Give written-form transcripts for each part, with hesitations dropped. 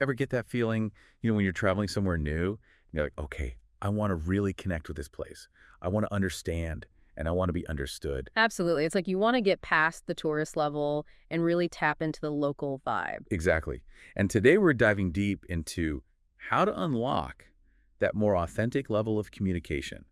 Ever get that feeling, when you're traveling somewhere new, you're like, okay, I want to really connect with this place. I want to understand and I want to be understood. Absolutely. It's like you want to get past the tourist level and really tap into the local vibe. Exactly. And today we're diving deep into how to unlock that more authentic level of communication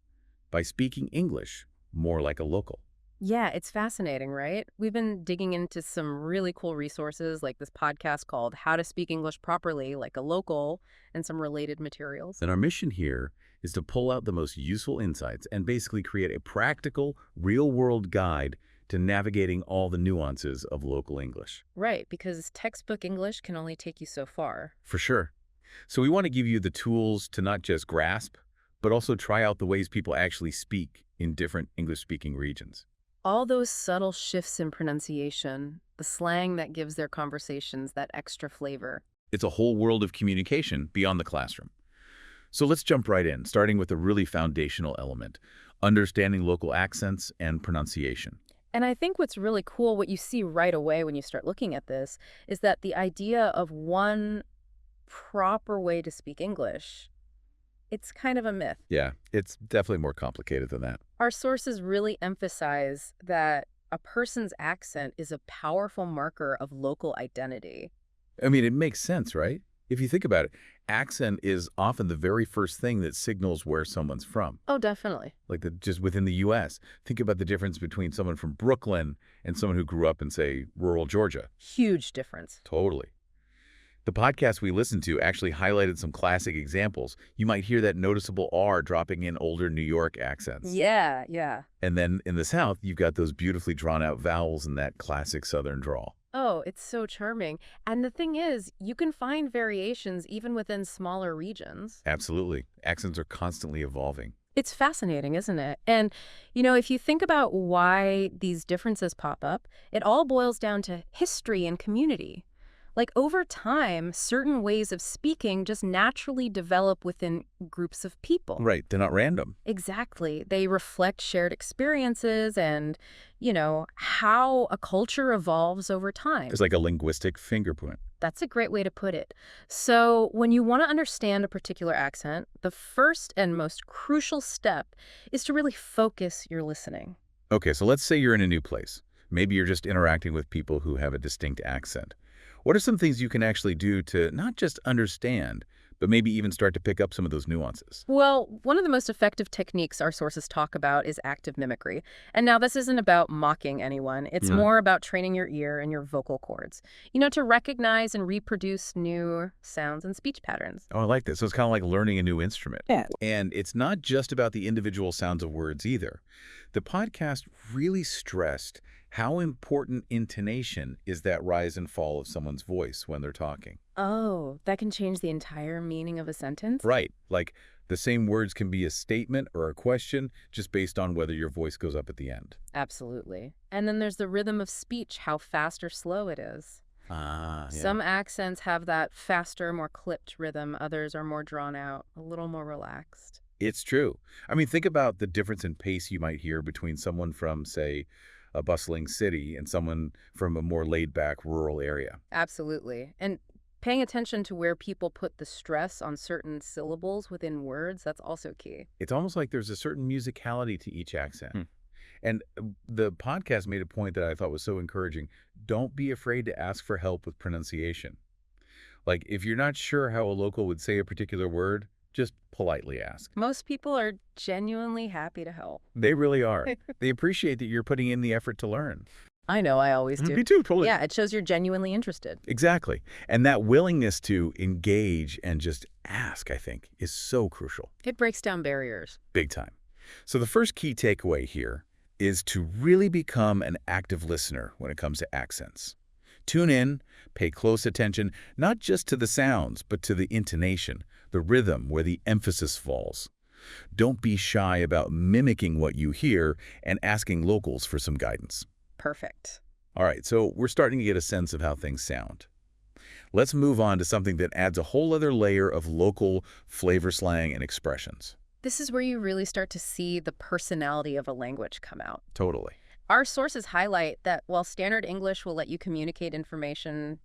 by speaking English more like a local. Yeah, it's fascinating, right? We've been digging into some really cool resources like this podcast called How to Speak English Properly Like a Local and some related materials. And our mission here is to pull out the most useful insights and basically create a practical, real-world guide to navigating all the nuances of local English. Right, because textbook English can only take you so far. For sure. So we want to give you the tools to not just grasp, but also try out the ways people actually speak in different English-speaking regions. All those subtle shifts in pronunciation, the slang that gives their conversations that extra flavor. It's a whole world of communication beyond the classroom. So let's jump right in, starting with a really foundational element, understanding local accents and pronunciation. And I think what's really cool, what you see right away when you start looking at this, is that the idea of one proper way to speak English, it's kind of a myth. Yeah, it's definitely more complicated than that. Our sources really emphasize that a person's accent is a powerful marker of local identity. I mean, it makes sense, right? If you think about it, accent is often the very first thing that signals where someone's from. Oh, definitely. Just within the U.S., think about the difference between someone from Brooklyn and someone who grew up in, say, rural Georgia. Huge difference. Totally. The podcast we listened to actually highlighted some classic examples. You might hear that noticeable R dropping in older New York accents. Yeah, yeah. And then in the South, you've got those beautifully drawn out vowels in that classic Southern drawl. Oh, it's so charming. And the thing is, you can find variations even within smaller regions. Absolutely. Accents are constantly evolving. It's fascinating, isn't it? And, if you think about why these differences pop up, it all boils down to history and community. Like over time, certain ways of speaking just naturally develop within groups of people. Right. They're not random. Exactly. They reflect shared experiences and, how a culture evolves over time. It's like a linguistic fingerprint. That's a great way to put it. So when you want to understand a particular accent, the first and most crucial step is to really focus your listening. Okay, so let's say you're in a new place. Maybe you're just interacting with people who have a distinct accent. What are some things you can actually do to not just understand, but maybe even start to pick up some of those nuances? Well, one of the most effective techniques our sources talk about is active mimicry. And now this isn't about mocking anyone. It's more about training your ear and your vocal cords, to recognize and reproduce new sounds and speech patterns. Oh, I like this. So it's kind of like learning a new instrument. Yeah. And it's not just about the individual sounds of words either. The podcast really stressed how important intonation is that rise and fall of someone's voice when they're talking. Oh, that can change the entire meaning of a sentence? Right. Like the same words can be a statement or a question just based on whether your voice goes up at the end. Absolutely. And then there's the rhythm of speech, how fast or slow it is. Ah, yeah. Some accents have that faster, more clipped rhythm. Others are more drawn out, a little more relaxed. It's true. I mean, think about the difference in pace you might hear between someone from, say, a bustling city and someone from a more laid-back rural area. Absolutely. And paying attention to where people put the stress on certain syllables within words, that's also key. It's almost like there's a certain musicality to each accent. And the podcast made a point that I thought was so encouraging. Don't be afraid to ask for help with pronunciation. Like, if you're not sure how a local would say a particular word, just politely ask. Most people are genuinely happy to help. They really are. They appreciate that you're putting in the effort to learn. I know, I always do. Me too, totally. Yeah, it shows you're genuinely interested. Exactly. And that willingness to engage and just ask, I think, is so crucial. It breaks down barriers. Big time. So the first key takeaway here is to really become an active listener when it comes to accents. Tune in, pay close attention, not just to the sounds, but to the intonation, the rhythm where the emphasis falls. Don't be shy about mimicking what you hear and asking locals for some guidance. Perfect. All right, so we're starting to get a sense of how things sound. Let's move on to something that adds a whole other layer of local flavor slang and expressions. This is where you really start to see the personality of a language come out. Totally. Our sources highlight that while standard English will let you communicate information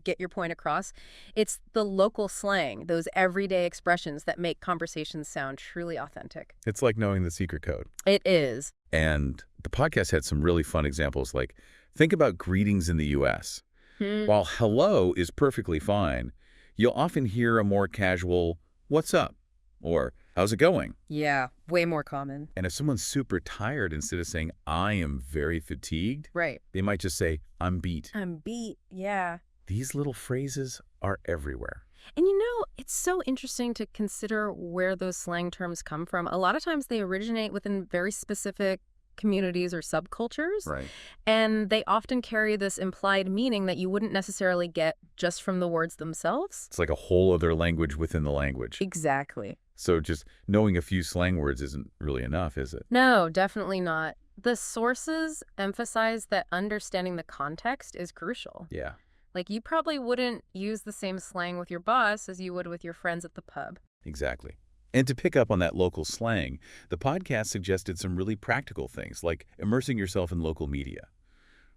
get your point across. It's the local slang, those everyday expressions that make conversations sound truly authentic. It's like knowing the secret code. It is. And the podcast had some really fun examples, like think about greetings in the U.S. While hello is perfectly fine, you'll often hear a more casual, what's up? Or how's it going? Yeah, way more common. And if someone's super tired, instead of saying, I am very fatigued, Right. they might just say, I'm beat. I'm beat, yeah. These little phrases are everywhere. And it's so interesting to consider where those slang terms come from. A lot of times they originate within very specific communities or subcultures. Right. And they often carry this implied meaning that you wouldn't necessarily get just from the words themselves. It's like a whole other language within the language. Exactly. So just knowing a few slang words isn't really enough, is it? No, definitely not. The sources emphasize that understanding the context is crucial. Yeah. Like, you probably wouldn't use the same slang with your boss as you would with your friends at the pub. Exactly. And to pick up on that local slang, the podcast suggested some really practical things, like immersing yourself in local media.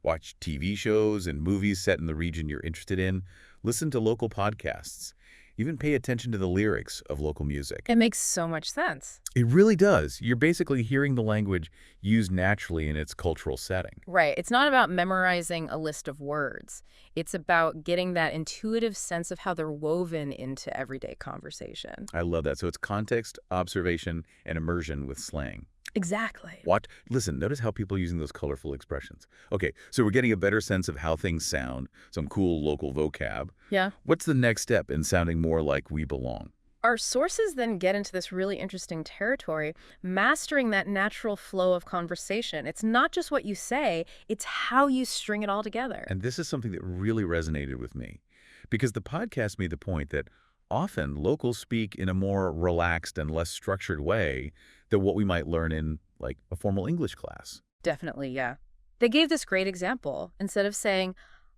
Watch TV shows and movies set in the region you're interested in. Listen to local podcasts. Even pay attention to the lyrics of local music. It makes so much sense. It really does. You're basically hearing the language used naturally in its cultural setting. Right. It's not about memorizing a list of words. It's about getting that intuitive sense of how they're woven into everyday conversation. I love that. So it's context, observation, and immersion with slang. Exactly. Listen, notice how people are using those colorful expressions. Okay, so we're getting a better sense of how things sound, some cool local vocab. Yeah. What's the next step in sounding more like we belong? Our sources then get into this really interesting territory, mastering that natural flow of conversation. It's not just what you say, it's how you string it all together. And this is something that really resonated with me, because the podcast made the point that often locals speak in a more relaxed and less structured way than what we might learn in, like, a formal English class. Definitely, yeah. They gave this great example. Instead of saying,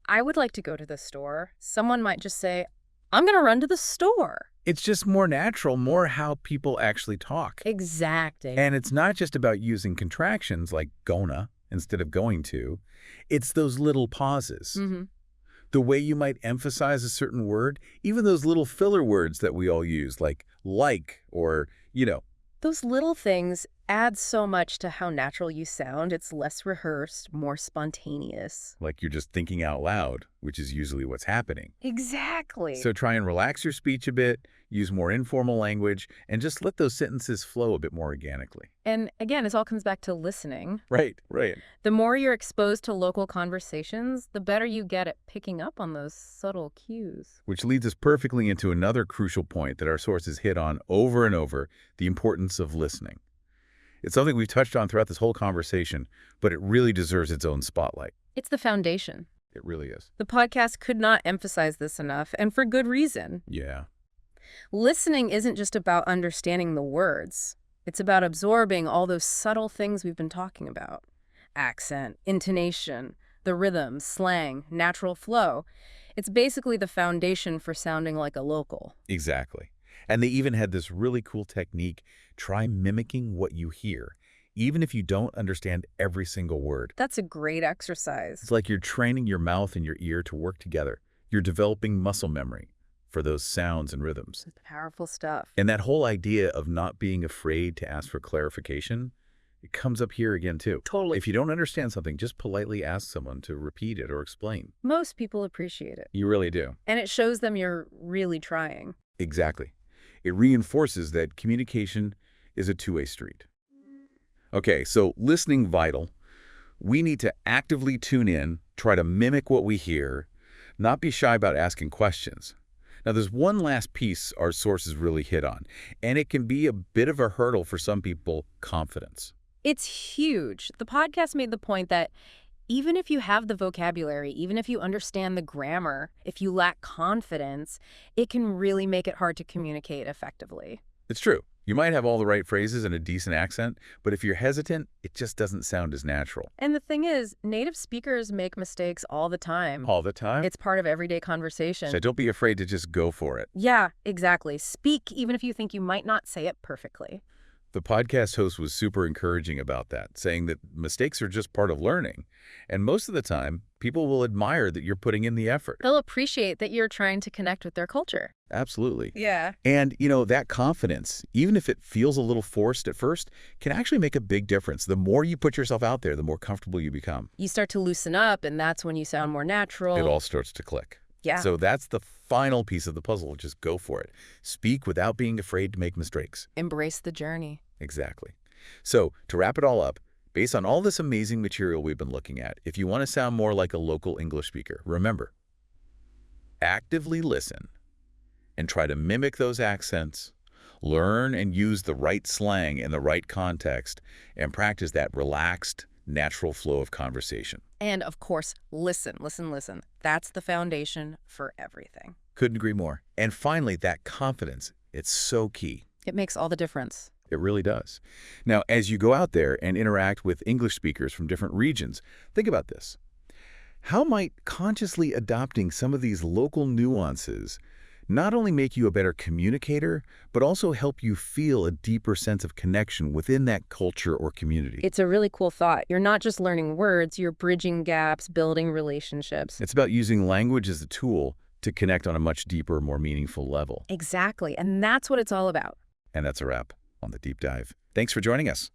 I would like to go to the store, someone might just say, I'm going to run to the store. It's just more natural, more how people actually talk. Exactly. And it's not just about using contractions like gonna instead of going to. It's those little pauses. The way you might emphasize a certain word, even those little filler words that we all use, like or. Those little things add so much to how natural you sound. It's less rehearsed, more spontaneous. Like you're just thinking out loud, which is usually what's happening. Exactly. So try and relax your speech a bit, use more informal language, and just let those sentences flow a bit more organically. And again, this all comes back to listening. Right. The more you're exposed to local conversations, the better you get at picking up on those subtle cues. Which leads us perfectly into another crucial point that our sources hit on over and over, the importance of listening. It's something we've touched on throughout this whole conversation, but it really deserves its own spotlight. It's the foundation. It really is. The podcast could not emphasize this enough, and for good reason. Yeah. Listening isn't just about understanding the words. It's about absorbing all those subtle things we've been talking about. Accent, intonation, the rhythm, slang, natural flow. It's basically the foundation for sounding like a local. Exactly. And they even had this really cool technique. Try mimicking what you hear, even if you don't understand every single word. That's a great exercise. It's like you're training your mouth and your ear to work together. You're developing muscle memory for those sounds and rhythms. It's powerful stuff. And that whole idea of not being afraid to ask for clarification, it comes up here again too. Totally. If you don't understand something, just politely ask someone to repeat it or explain. Most people appreciate it. You really do. And it shows them you're really trying. Exactly. It reinforces that communication is a two-way street. Okay, so listening vital. We need to actively tune in, try to mimic what we hear, not be shy about asking questions. Now, there's one last piece our sources really hit on, and it can be a bit of a hurdle for some people, confidence. It's huge. The podcast made the point that even if you have the vocabulary, even if you understand the grammar, if you lack confidence, it can really make it hard to communicate effectively. It's true. You might have all the right phrases and a decent accent, but if you're hesitant, it just doesn't sound as natural. And the thing is, native speakers make mistakes all the time. All the time? It's part of everyday conversation. So don't be afraid to just go for it. Yeah, exactly. Speak even if you think you might not say it perfectly. The podcast host was super encouraging about that, saying that mistakes are just part of learning. And most of the time, people will admire that you're putting in the effort. They'll appreciate that you're trying to connect with their culture. Absolutely. Yeah. And, that confidence, even if it feels a little forced at first, can actually make a big difference. The more you put yourself out there, the more comfortable you become. You start to loosen up, and that's when you sound more natural. It all starts to click. Yeah. So that's the final piece of the puzzle. Just go for it. Speak without being afraid to make mistakes. Embrace the journey. Exactly. So to wrap it all up, based on all this amazing material we've been looking at, if you want to sound more like a local English speaker, remember, actively listen and try to mimic those accents, learn and use the right slang in the right context, and practice that relaxed, natural flow of conversation. And, of course, listen, listen, listen. That's the foundation for everything. Couldn't agree more. And finally, that confidence, it's so key. It makes all the difference. It really does. Now, as you go out there and interact with English speakers from different regions, think about this. How might consciously adopting some of these local nuances not only make you a better communicator, but also help you feel a deeper sense of connection within that culture or community? It's a really cool thought. You're not just learning words, you're bridging gaps, building relationships. It's about using language as a tool to connect on a much deeper, more meaningful level. Exactly. And that's what it's all about. And that's a wrap on the Deep Dive. Thanks for joining us.